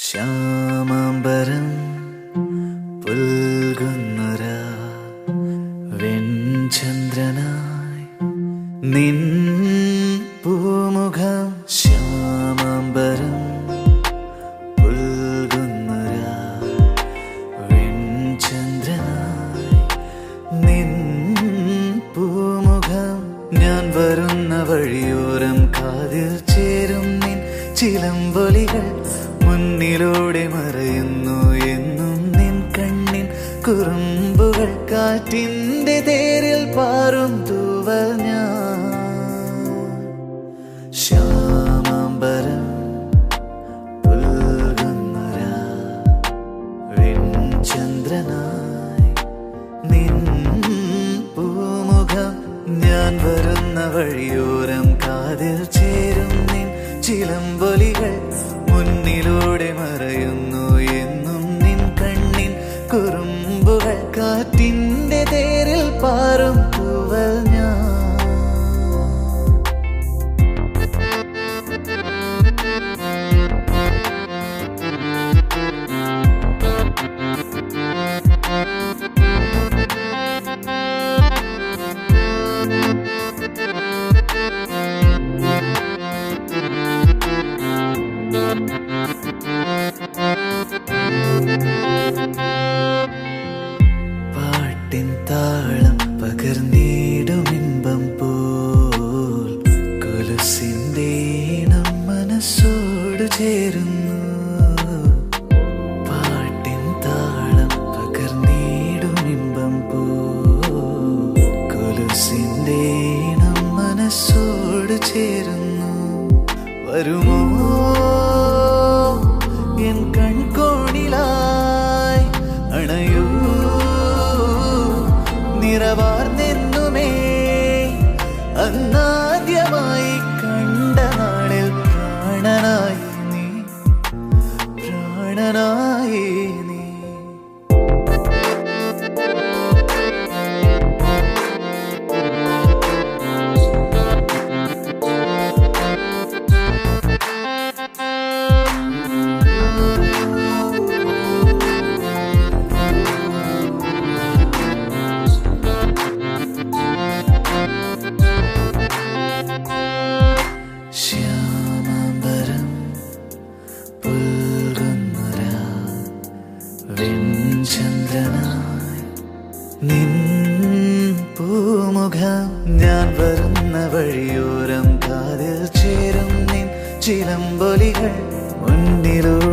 ശ്യാമാംബരം പുൽകുന്നൊരാ വെൺചന്ദ്രനായി നിൻ പൂമുഖം. ശ്യാമാംബരം പുൽകുന്നൊരാ വെൺചന്ദ്രനായി നിൻ പൂമുഖം. ഞാൻ വരുന്ന വഴിയോരം കാതിൽ ചേരും നിൻ ചിലമ്പൊലികൾ മുന്നിലൂടെ മറയുന്നു എന്നും നിൻ കണ്ണിൻ കുറുമ്പുകൾ. കാറ്റിന്റെ തേരിൽ പാറും തൂവൽ ഞാൻ. ശ്യാമാംബരം പുൽകുന്നൊരാ വെൺചന്ദ്രനായി നിൻ പൂമുഖം. ഞാൻ വരുന്ന വഴിയോരം കാതിൽ ചേരും നിൻ ചിലമ്പൊലികൾ മുന്നിലൂടെ മറയുന്നു എന്നും നിൻ കണ്ണിൻ കുറുമ്പുകൾ. കാറ്റിന്റെ തേരിൽ പാറും തൂവൽ ഞാൻ. പാട്ടിൻ താളം പകർന്നിടുമിമ്പം പോൽ കൊലുസിന്റെ ഈണം മനസ്സോട് ചേരുന്നു. പാട്ടിൻ താളം പകർന്നിടുമിമ്പം പോൽ കൊലുസിന്റെ ഈണം മനസ്സോട് ചേരുന്നു. വരുമോ എൻ കൺകോണിലായി അണയൂ നിറവാർന്നെന്നുമേ. അന്നാദ്യമായി കണ്ട നാളിൽ പ്രാണനായി നീ, പ്രാണനായി നീ. ശ്യാമാംബരം പുൽകുന്നൊരാ വെൺചന്ദ്രനായി നിൻ പൂമുഖം. ഞാൻ വരുന്ന വഴിയോരം കാതിൽ ചേരും നിൻ ചിലമ്പൊലികൾ മുന്നിലൂടെ